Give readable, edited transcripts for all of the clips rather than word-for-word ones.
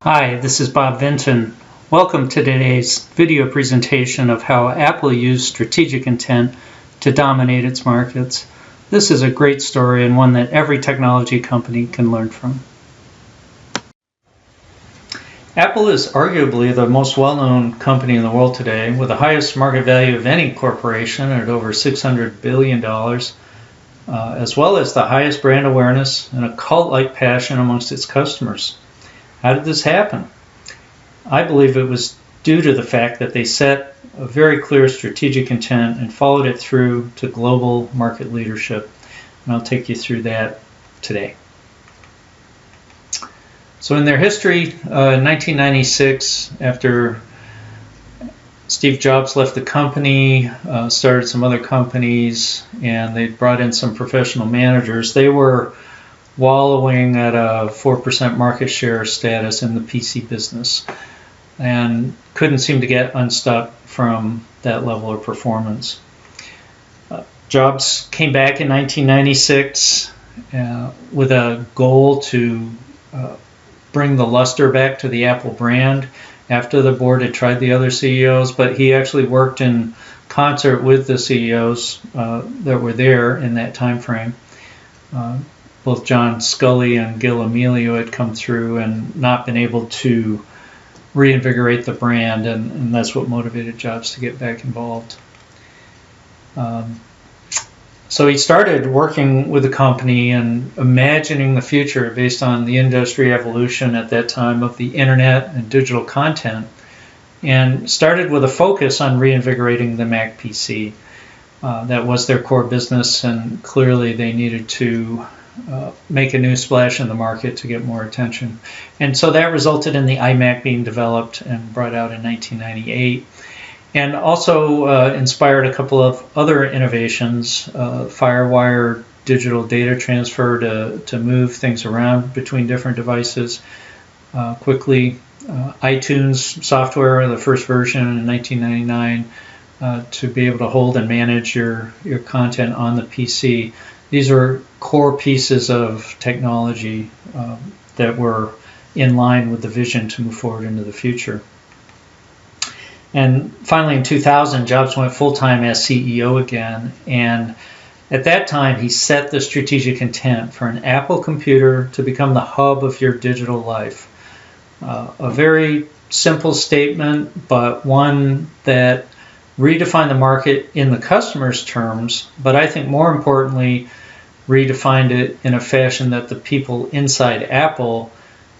Hi, this is Bob Vinton. Welcome to today's video presentation of how Apple used strategic intent to dominate its markets. This is a great story and one that every technology company can learn from. Apple is arguably the most well-known company in the world today, with the highest market value of any corporation at over $600 billion, as well as the highest brand awareness and a cult-like passion amongst its customers. How did this happen? I believe it was due to the fact that they set a very clear strategic intent and followed it through to global market leadership. And I'll take you through that today. So in their history, in 1996, after Steve Jobs left the company, started some other companies, and they brought in some professional managers, they were wallowing at a 4% market share status in the PC business and couldn't seem to get unstuck from that level of performance. Jobs came back in 1996 with a goal to bring the luster back to the Apple brand after the board had tried the other CEOs, but he actually worked in concert with the CEOs that were there in that time frame. Both John Scully and Gil Amelio had come through and not been able to reinvigorate the brand, and that's what motivated Jobs to get back involved. So he started working with the company and imagining the future based on the industry evolution at that time of the internet and digital content, and started with a focus on reinvigorating the Mac PC. That was their core business, and clearly they needed to make a new splash in the market to get more attention. And so that resulted in the iMac being developed and brought out in 1998. And also inspired a couple of other innovations, FireWire digital data transfer to move things around between different devices quickly, iTunes software, the first version in 1999, to be able to hold and manage your content on the PC. These are core pieces of technology that were in line with the vision to move forward into the future. And finally, in 2000, Jobs went full-time as CEO again, and at that time, he set the strategic intent for an Apple computer to become the hub of your digital life. A very simple statement, but one that redefined the market in the customer's terms, but I think more importantly, redefined it in a fashion that the people inside Apple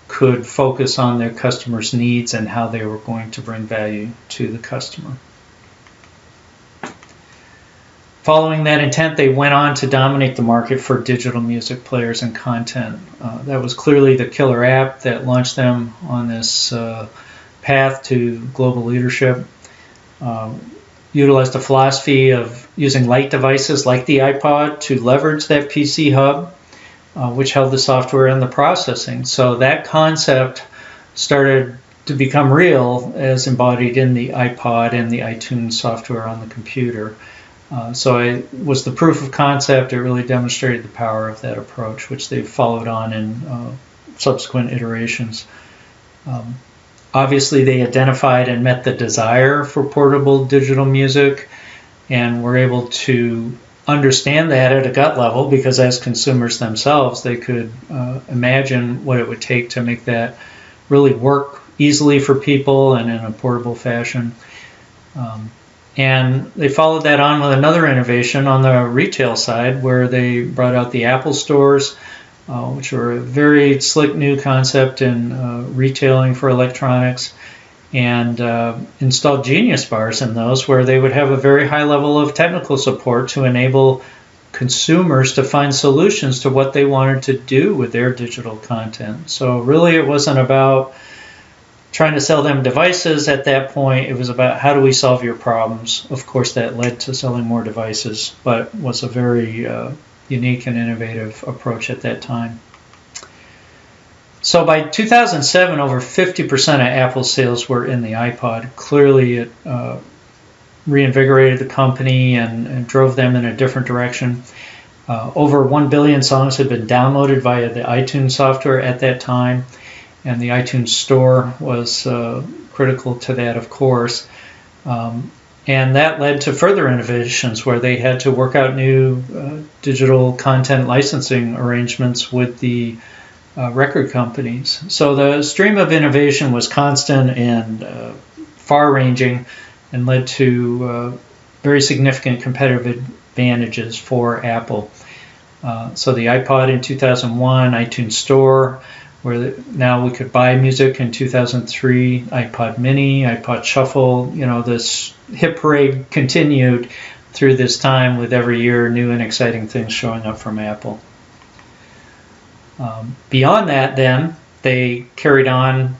could focus on their customers' needs and how they were going to bring value to the customer. Following that intent, they went on to dominate the market for digital music players and content. That was clearly the killer app that launched them on this path to global leadership. Utilized a philosophy of using light devices like the iPod to leverage that PC hub, which held the software and the processing. So that concept started to become real as embodied in the iPod and the iTunes software on the computer. So it was the proof of concept. It really demonstrated the power of that approach, which they've followed on in subsequent iterations. Obviously, they identified and met the desire for portable digital music, and were able to understand that at a gut level, because as consumers themselves, they could imagine what it would take to make that really work easily for people and in a portable fashion. And they followed that on with another innovation on the retail side, where they brought out the Apple stores, which were a very slick new concept in retailing for electronics, and installed Genius bars in those, where they would have a very high level of technical support to enable consumers to find solutions to what they wanted to do with their digital content. So really it wasn't about trying to sell them devices at that point. It was about how do we solve your problems. Of course, that led to selling more devices, but was a very unique and innovative approach at that time. So by 2007, over 50% of Apple's sales were in the iPod. Clearly, it reinvigorated the company and drove them in a different direction. Over 1 billion songs had been downloaded via the iTunes software at that time. and the iTunes Store was critical to that, of course. And that led to further innovations where they had to work out new digital content licensing arrangements with the record companies. So the stream of innovation was constant and far-ranging, and led to very significant competitive advantages for Apple. So the iPod in 2001, iTunes Store, where now we could buy music in 2003, iPod Mini, iPod Shuffle, this hit parade continued through this time with every year new and exciting things showing up from Apple. Beyond that, then, they carried on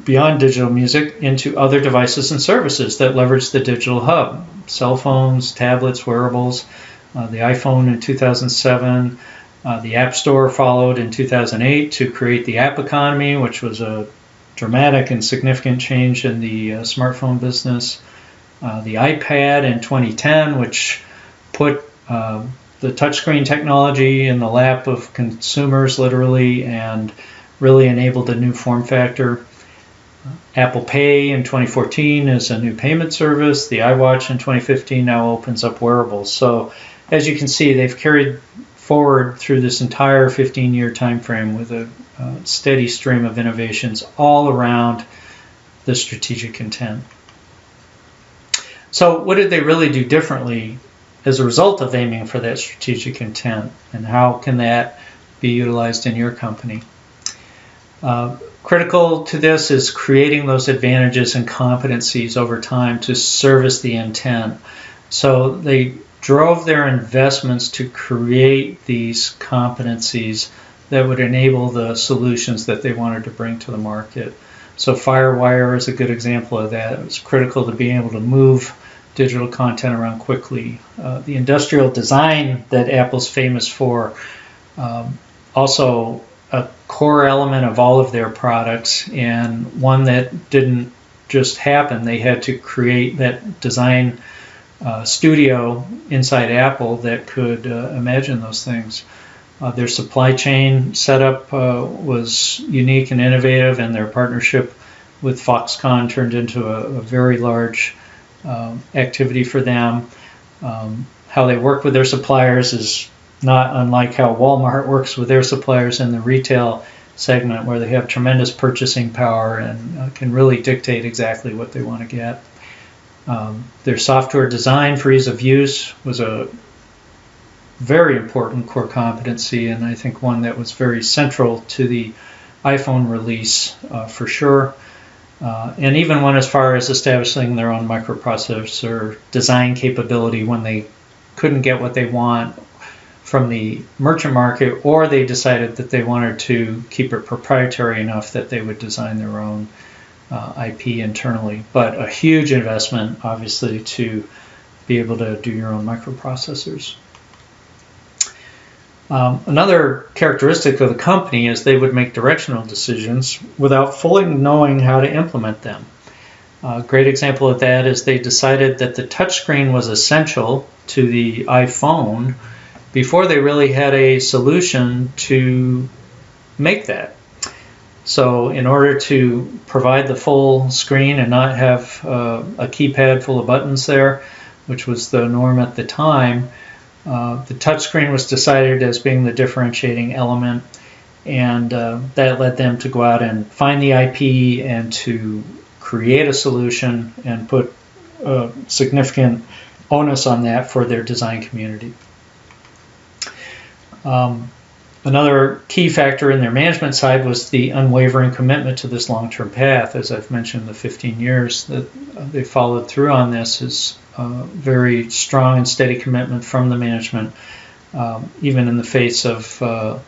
beyond digital music into other devices and services that leverage the digital hub. Cell phones, tablets, wearables, the iPhone in 2007, the App Store followed in 2008 to create the app economy, which was a dramatic and significant change in the smartphone business. The iPad in 2010, which put the touchscreen technology in the lap of consumers, literally, and really enabled a new form factor. Apple Pay in 2014 is a new payment service. The iWatch in 2015 now opens up wearables. So as you can see, they've carried forward through this entire 15-year time frame with a steady stream of innovations all around the strategic intent. So what did they really do differently as a result of aiming for that strategic intent, and how can that be utilized in your company? Critical to this is creating those advantages and competencies over time to service the intent. So they drove their investments to create these competencies that would enable the solutions that they wanted to bring to the market. So FireWire is a good example of that. It was critical to being able to move digital content around quickly. The industrial design that Apple's famous for, also a core element of all of their products, and one that didn't just happen. They had to create that design studio inside Apple that could imagine those things. Their supply chain setup was unique and innovative, and their partnership with Foxconn turned into a very large activity for them. How they work with their suppliers is not unlike how Walmart works with their suppliers in the retail segment, where they have tremendous purchasing power and can really dictate exactly what they want to get. Their software design for ease of use was a very important core competency, and I think one that was very central to the iPhone release for sure. And even went as far as establishing their own microprocessor design capability when they couldn't get what they want from the merchant market, or they decided that they wanted to keep it proprietary enough that they would design their own IP internally. But a huge investment, obviously, to be able to do your own microprocessors. Another characteristic of the company is they would make directional decisions without fully knowing how to implement them. A great example of that is they decided that the touchscreen was essential to the iPhone before they really had a solution to make that. So in order to provide the full screen and not have a keypad full of buttons there, which was the norm at the time, the touchscreen was decided as being the differentiating element, and that led them to go out and find the IP and to create a solution and put significant onus on that for their design community. Another key factor in their management side was the unwavering commitment to this long-term path. As I've mentioned, the 15 years that they followed through on this is very strong and steady commitment from the management, even in the face of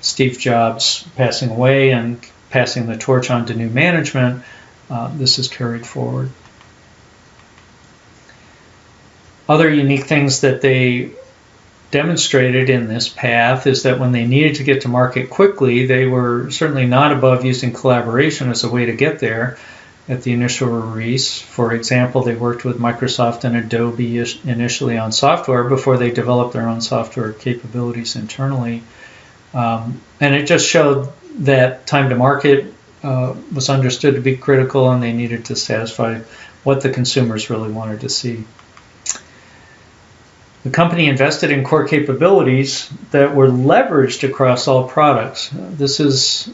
Steve Jobs passing away and passing the torch on to new management. This is carried forward. Other unique things that they demonstrated in this path is that when they needed to get to market quickly, they were certainly not above using collaboration as a way to get there at the initial release. For example, they worked with Microsoft and Adobe initially on software before they developed their own software capabilities internally. And it just showed that time to market was understood to be critical, and they needed to satisfy what the consumers really wanted to see. The company invested in core capabilities that were leveraged across all products. This is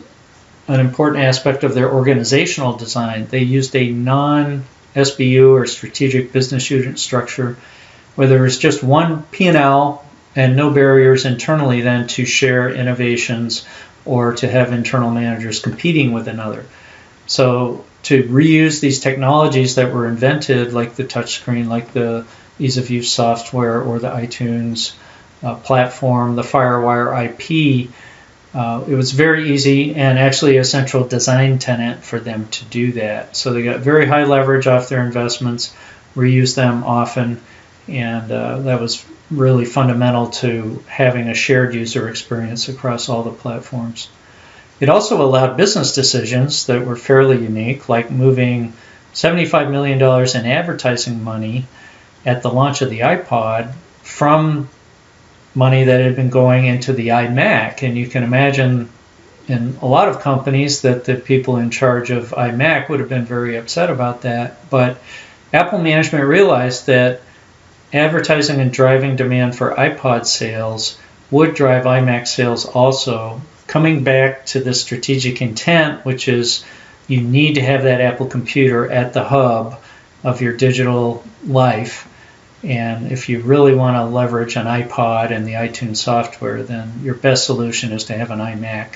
an important aspect of their organizational design. They used a non-SBU or strategic business unit structure where there was just one P&L and no barriers internally then to share innovations or to have internal managers competing with another. So to reuse these technologies that were invented, like the touchscreen, like the ease of use software or the iTunes platform, the FireWire IP, it was very easy and actually a central design tenet for them to do that. So they got very high leverage off their investments, reused them often, and that was really fundamental to having a shared user experience across all the platforms. It also allowed business decisions that were fairly unique, like moving $75 million in advertising money at the launch of the iPod from money that had been going into the iMac. And you can imagine in a lot of companies that the people in charge of iMac would have been very upset about that. But Apple management realized that advertising and driving demand for iPod sales would drive iMac sales also, coming back to the strategic intent, which is you need to have that Apple computer at the hub of your digital life. And if you really want to leverage an iPod and the iTunes software, then your best solution is to have an iMac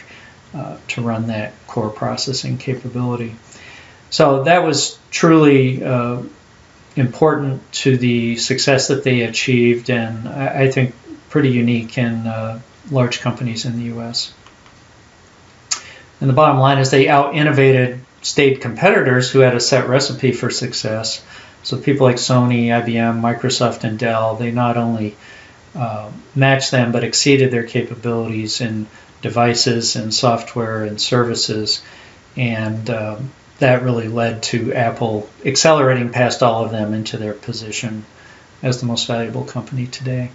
to run that core processing capability. So that was truly important to the success that they achieved, and I think pretty unique in large companies in the US. And the bottom line is they out-innovated staid competitors who had a set recipe for success. So people like Sony, IBM, Microsoft, and Dell, they not only matched them but exceeded their capabilities in devices and software and services. And that really led to Apple accelerating past all of them into their position as the most valuable company today.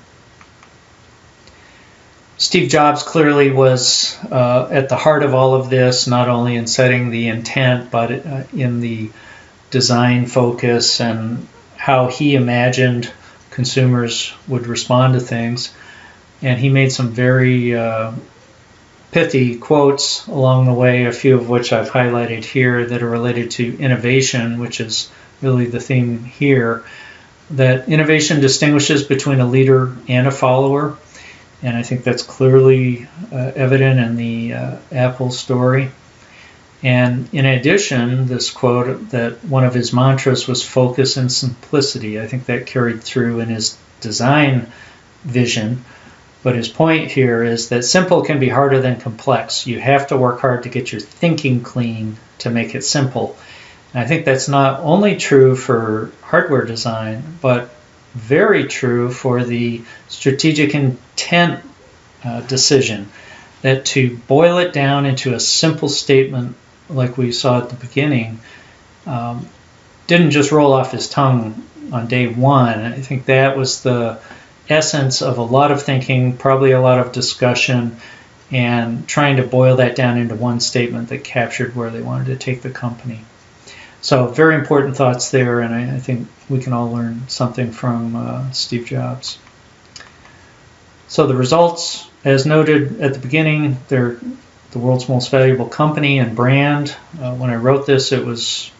Steve Jobs clearly was at the heart of all of this, not only in setting the intent, but in the design focus and how he imagined consumers would respond to things. And he made some very pithy quotes along the way, a few of which I've highlighted here that are related to innovation, which is really the theme here, that innovation distinguishes between a leader and a follower. And I think that's clearly evident in the Apple story. And in addition, this quote that one of his mantras was focus and simplicity. I think that carried through in his design vision. But his point here is that simple can be harder than complex. You have to work hard to get your thinking clean to make it simple. And I think that's not only true for hardware design, but very true for the strategic intent decision, that to boil it down into a simple statement like we saw at the beginning didn't just roll off his tongue on day one. I think that was the essence of a lot of thinking, probably a lot of discussion, and trying to boil that down into one statement that captured where they wanted to take the company. So very important thoughts there, and I think we can all learn something from Steve Jobs. So the results, as noted at the beginning, they're the world's most valuable company and brand. When I wrote this, it was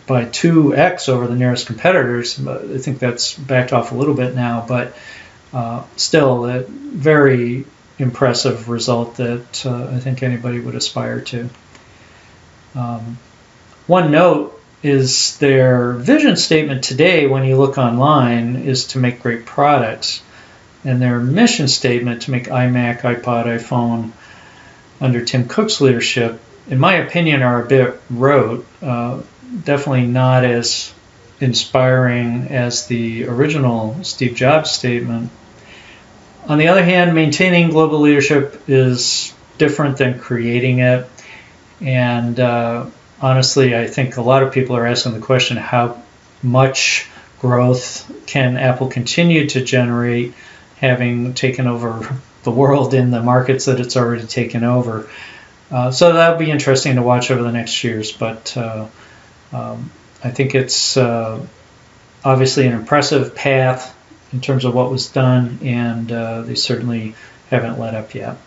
by 2x over the nearest competitors. I think that's backed off a little bit now, but still a very impressive result that I think anybody would aspire to. One note is their vision statement today, when you look online, is to make great products. And their mission statement to make iMac, iPod, iPhone under Tim Cook's leadership, in my opinion, are a bit rote. Definitely not as inspiring as the original Steve Jobs statement. On the other hand, maintaining global leadership is different than creating it. And honestly, I think a lot of people are asking the question, how much growth can Apple continue to generate, having taken over the world in the markets that it's already taken over? So that'll be interesting to watch over the next years. But I think it's obviously an impressive path in terms of what was done, and they certainly haven't let up yet.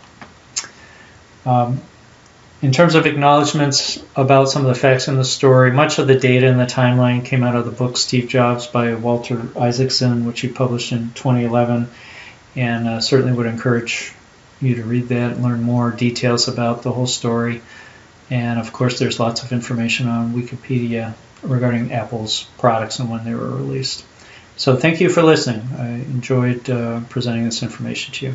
In terms of acknowledgments about some of the facts in the story, much of the data in the timeline came out of the book Steve Jobs by Walter Isaacson, which he published in 2011, and certainly would encourage you to read that and learn more details about the whole story. And of course, there's lots of information on Wikipedia regarding Apple's products and when they were released. So thank you for listening. I enjoyed presenting this information to you.